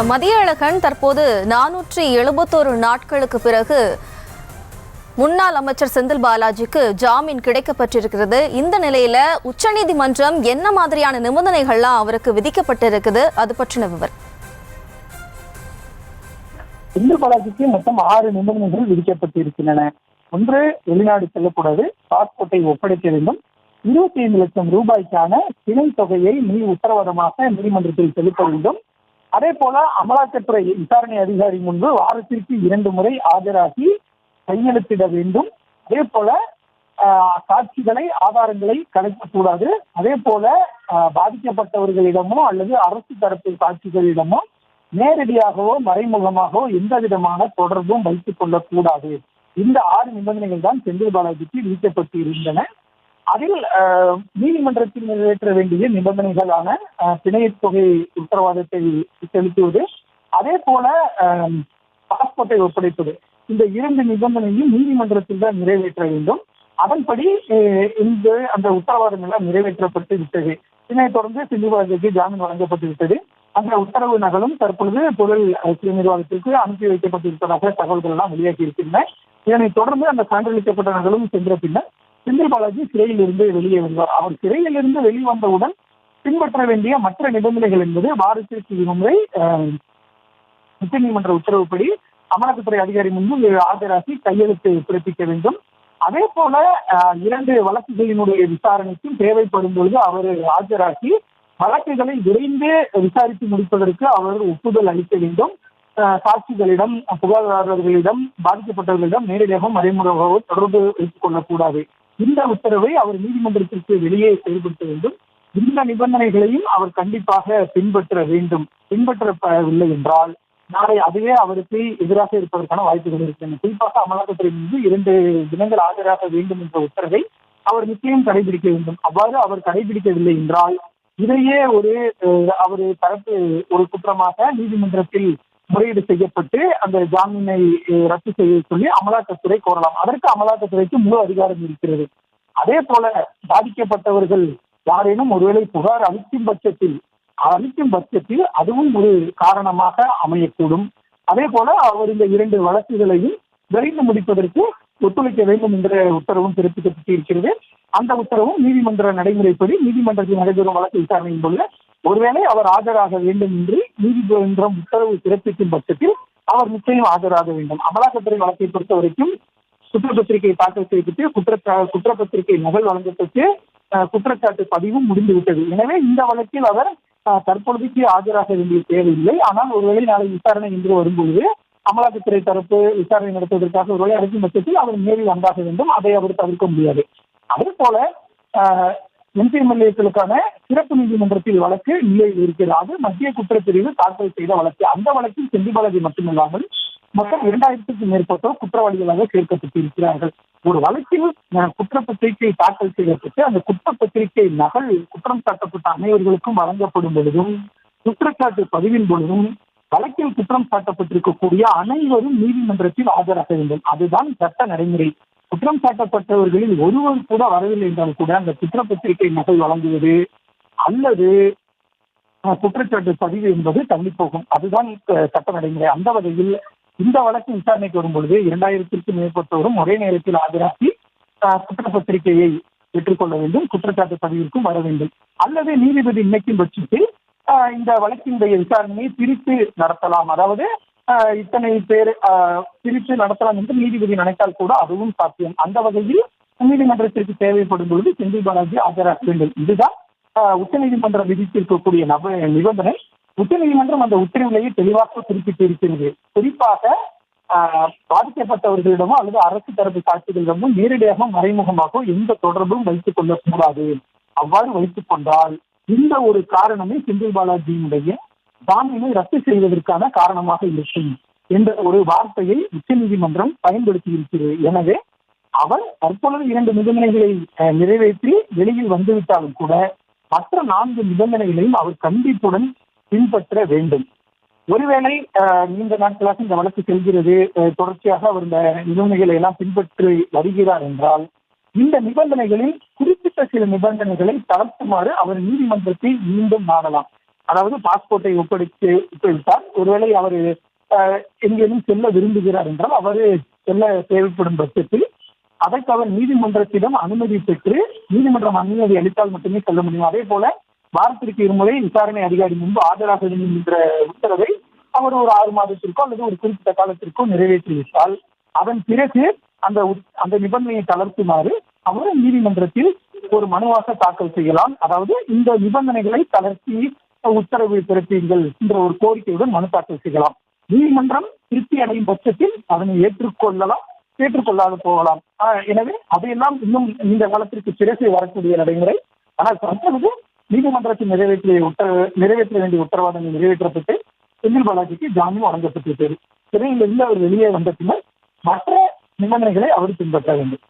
மதியழகன், தற்போது 471 நாட்களுக்கு பிறகு முன்னாள் அமைச்சர் செந்தில் பாலாஜிக்கு ஜாமீன் கிடைக்கப்பட்டிருக்கிறது. இந்த நிலையில உச்சநீதிமன்றம் என்ன மாதிரியான நிபந்தனைகள்லாம் அவருக்கு விதிக்கப்பட்டிருக்குது, அது பற்றின விவரம். செந்தில் பாலாஜிக்கு மொத்தம் 6 நிபந்தனைகள் விதிக்கப்பட்டிருக்கின்றன. ஒன்று, வெளிநாடு செல்லக்கூடாது, பாஸ்போர்ட்டை ஒப்படைக்க வேண்டும், 25 லட்சம் ரூபாய்க்கான பிணை தொகையை உத்தரவாதமாக நீதிமன்றத்தில் செலுத்த வேண்டும். அதே போல அமலாக்கத்துறை விசாரணை அதிகாரி முன்பு வாரத்திற்கு 2 முறை ஆஜராகி கையெழுத்திட வேண்டும். அதே போல சாட்சிகளை, ஆதாரங்களை கலைக்கக்கூடாது. அதே போல பாதிக்கப்பட்டவர்களிடமோ அல்லது அரசு தரப்பு சாட்சிகளிடமோ நேரடியாகவோ மறைமுகமாகவோ எந்த விதமான தொடர்பும் வைத்துக் கொள்ளக்கூடாது. இந்த 6 நிபந்தனைகள் தான் செந்தில் பாலாஜிக்கு விதிக்கப்பட்டு இருந்தன. அதில் நீதிமன்றத்தில் நிறைவேற்ற வேண்டிய நிபந்தனைகளான பிணையத் தொகை உத்தரவாதத்தை செலுத்துவது, அதே போல பாஸ்போர்ட்டை ஒப்படைப்பது, இந்த 2 நிபந்தனையும் நீதிமன்றத்தில் தான் நிறைவேற்ற வேண்டும். அதன்படி அந்த உத்தரவாதம் எல்லாம் நிறைவேற்றப்பட்டு விட்டது. இதனைத் தொடர்ந்து செந்தில் பாலாஜிக்கு ஜாமீன் வழங்கப்பட்டு விட்டது. அந்த உத்தரவு நகலும் தற்பொழுது பொருள் நிர்வாகத்திற்கு அனுப்பி வைக்கப்பட்டிருப்பதாக தகவல்கள் எல்லாம் வெளியாகி இருக்கின்றன. இதனைத் தொடர்ந்து அந்த சான்றளிக்கப்பட்ட நகலும் சென்ற பின்னர் செந்தில் பாலாஜி சிறையில் இருந்து வெளியே வந்தார். அவர் சிறையில் இருந்து வெளிவந்தவுடன் பின்பற்ற வேண்டிய மற்ற நிபந்தனைகள் என்பது வாரத்திற்கு 2 முறை உச்சநீதிமன்ற உத்தரவுப்படி அமலாக்கத்துறை அதிகாரி முன்பு ஆஜராகி கையெழுத்து பிறப்பிக்க வேண்டும். அதே போல 2 வழக்குகளினுடைய விசாரணைக்கும் தேவைப்படும் பொழுது அவர் ஆஜராகி வழக்குகளை விரைந்து விசாரித்து முடிப்பதற்கு அவர் ஒப்புதல் அளிக்க வேண்டும். சாட்சிகளிடம், புகார்தாரர்களிடம், பாதிக்கப்பட்டவர்களிடம் நேரடியாக மறைமுகமாக தொடர்பு வைத்துக் கொள்ளக்கூடாது. இந்த உத்தரவை அவர் நீதிமன்றத்திற்கு வெளியே செயல்படுத்த வேண்டும். இந்த நிபந்தனைகளையும் அவர் கண்டிப்பாக பின்பற்ற வேண்டும். பின்பற்றப்படவில்லை என்றால் நாளை அதுவே அவருக்கு எதிராக இருப்பதற்கான வாய்ப்புகள் இருக்கின்றன. குறிப்பாக அமலாக்கத்துறை மீது 2 தினங்கள் ஆஜராக வேண்டும் என்ற உத்தரவை அவர் நிச்சயம் கடைபிடிக்க வேண்டும். அவ்வாறு அவர் கடைபிடிக்கவில்லை என்றால் இதையே அவர் தரப்பு ஒரு குற்றமாக நீதிமன்றத்தில் முறையீடு செய்யப்பட்டு அந்த ஜாமீனை ரத்து செய்ய சொல்லி அமலாக்கத்துறை கோரலாம். அதற்கு அமலாக்கத்துறைக்கு முழு அதிகாரம் இருக்கிறது. அதே போல பாதிக்கப்பட்டவர்கள் யாரேனும் ஒருவேளை புகார் அளிக்கும் பட்சத்தில் அதுவும் ஒரு காரணமாக அமையக்கூடும். அதே போல அவர் இந்த 2 வழக்குகளையும் விரைந்து முடிப்பதற்கு ஒத்துழைக்க வேண்டும் என்ற உத்தரவும் பிறப்பிக்கப்பட்டு இருக்கிறது. அந்த உத்தரவும் நீதிமன்ற நடைமுறைப்படி நீதிமன்றத்தில் நடைபெறும் வழக்கு விசாரணையின் போது ஒருவேளை அவர் ஆஜராக வேண்டும் என்று நீதிமன்றம் உத்தரவு பிறப்பிக்கும் பட்சத்தில் அவர் நிச்சயம் ஆஜராக வேண்டும். அமலாக்கத்துறை வழக்கை பொறுத்த வரைக்கும் குற்றப்பத்திரிகை தாக்கல் செய்யப்பட்டு குற்றப்பத்திரிகை நகல் வழங்கப்பட்டு குற்றச்சாட்டு பதிவும் முடிந்துவிட்டது. எனவே இந்த வழக்கில் அவர் தற்பொழுதைக்கு ஆஜராக வேண்டிய தேவையில்லை. ஆனால் ஒருவேளை நாளை விசாரணை என்று வரும்பொழுது அமலாக்கத்துறை தரப்பு விசாரணை நடத்துவதற்காக ஒருவேளை அழைக்கும் பட்சத்தில் அவர் நேரில் வந்தாக வேண்டும். அதை அவர் தவிர்க்க முடியாது. அதே போல எம்பிஎம்எல்ஏக்களுக்கான சிறப்பு நீதிமன்றத்தில் வழக்கு நிலையில் இருக்கிறது. அது மத்திய குற்றப்பிரிவு தாக்கல் செய்த வழக்கு. அந்த வழக்கில் செந்தில் பாலாஜி மட்டுமில்லாமல் மொத்தம் 2000க்கும் மேற்பட்டோர் குற்றவாளிகளாக சேர்க்கப்பட்டிருக்கிறார்கள். ஒரு வழக்கில் குற்றப்பத்திரிகை தாக்கல் செய்யப்பட்டு அந்த குற்றப்பத்திரிகை நகல் குற்றம் சாட்டப்பட்ட அனைவர்களுக்கும் வழங்கப்படும் பொழுதும், குற்றச்சாட்டு பதிவின் பொழுதும் வழக்கில் குற்றம் சாட்டப்பட்டிருக்கக்கூடிய அனைவரும் நீதிமன்றத்தில் ஆஜராக வேண்டும். அதுதான் சட்ட நடைமுறை. குற்றம் சாட்டப்பட்டவர்களில் ஒருவர் கூட வரவில்லை என்றால் கூட அந்த குற்றப்பத்திரிகை நகல் வழங்குவது அல்லது குற்றச்சாட்டு பதிவு என்பது தள்ளி போகும். அதுதான் சட்ட நடைமுறை. அந்த வகையில் இந்த வழக்கு விசாரணைக்கு வரும் பொழுது 2000க்கும் மேற்பட்டோரும் ஒரே நேரத்தில் ஆஜராகி குற்றப்பத்திரிகையை பெற்றுக்கொள்ள வேண்டும், குற்றச்சாட்டு பதிவிற்கும் வர வேண்டும். அல்லது நீதிபதி நினைக்கும் பட்சத்தில் இந்த வழக்கினுடைய விசாரணையை பிரித்து நடத்தலாம். அதாவது இத்தனை பேர் பிரித்து நடத்தலாம் என்று நீதிபதி நினைத்தால் கூட அதுவும் சாத்தியம். அந்த வகையில் நீதிமன்றத்திற்கு தேவைப்படும் பொழுது செந்தில் பாலாஜி ஆஜராக வேண்டும். இதுதான் உச்சநீதிமன்றம் விதித்திருக்கக்கூடிய நிபந்தனை. உச்சநீதிமன்றம் அந்த உத்தரவிலேயே தெளிவாக குறிப்பிட்டிருக்கிறது. குறிப்பாக பாதிக்கப்பட்டவர்களிடமோ அல்லது அரசு தரப்பு சாட்சிகளிடமோ நேரடியாக மறைமுகமாக எந்த தொடர்பும் வைத்துக் கொள்ளக்கூடாது. அவ்வாறு வைத்துக் கொண்டால் இந்த ஒரு காரணமே செந்தில் பாலாஜியினுடைய ஜாமீனை ரத்து செய்வதற்கான காரணமாக இருக்கும் என்ற ஒரு வார்த்தையை உச்சநீதிமன்றம் பயன்படுத்தி இருக்கிறது. எனவே அவர் தற்பொழுது 2 நிபந்தனைகளை நிறைவேற்றி வெளியில் வந்துவிட்டாலும் கூட மற்ற 4 நிபந்தனைகளையும் அவர் கண்டிப்புடன் பின்பற்ற வேண்டும். ஒருவேளை நீண்ட நாட்களாக இந்த வழக்கு செல்கிறது, தொடர்ச்சியாக அவர் இந்த நிபந்தனைகளை எல்லாம் பின்பற்றி வருகிறார் என்றால் இந்த நிபந்தனைகளில் குறிப்பிட்ட சில நிபந்தனைகளை தளர்த்துமாறு அவர் நீதிமன்றத்தை மீண்டும் நாடலாம். அதாவது பாஸ்போர்ட்டை ஒப்படைத்தார். ஒருவேளை அவர் எங்கேயும் செல்ல விரும்புகிறார் என்றால் அவரு செல்ல தேவைப்படும் பட்சத்தில் அதற்கு அவர் நீதிமன்றத்திடம் அனுமதி பெற்று நீதிமன்றம் அனுமதி அளித்தால் மட்டுமே செல்ல முடியும். அதே போல வாரத்திற்கு இருமுறை விசாரணை அதிகாரி முன்பு ஆஜராக வேண்டும் என்ற உத்தரவை அவர் ஒரு 6 மாதத்திற்கோ அல்லது ஒரு குறிப்பிட்ட காலத்திற்கோ நிறைவேற்றிவிட்டால் அதன் பிறகு அந்த நிபந்தனையை தளர்த்துமாறு அவர் நீதிமன்றத்தில் ஒரு மனுவாக தாக்கல் செய்யலாம். அதாவது இந்த நிபந்தனைகளை தளர்த்தி உத்தரவு பிறப்பியுங்கள் என்ற ஒரு கோரிக்கையுடன் மனு தாக்கல் செய்யலாம். நீதிமன்றம் திருப்தி அடையும் பட்சத்தில் அதனை ஏற்றுக்கொள்ளாது போகலாம். எனவே அதையெல்லாம் இன்னும் இந்த காலத்திற்கு பிறகு வரக்கூடிய நடைமுறை. ஆனால் தற்பொழுது நீதிமன்றத்தில் நிறைவேற்ற வேண்டிய உத்தரவாதங்கள் நிறைவேற்றப்பட்டு செந்தில் பாலாஜிக்கு ஜாமீன் வழங்கப்பட்டிருக்கிறது. சிறையிலிருந்து அவர் வெளியே வந்த பின்னர் மற்ற நிபந்தனைகளை அவர் பின்பற்ற வேண்டும்.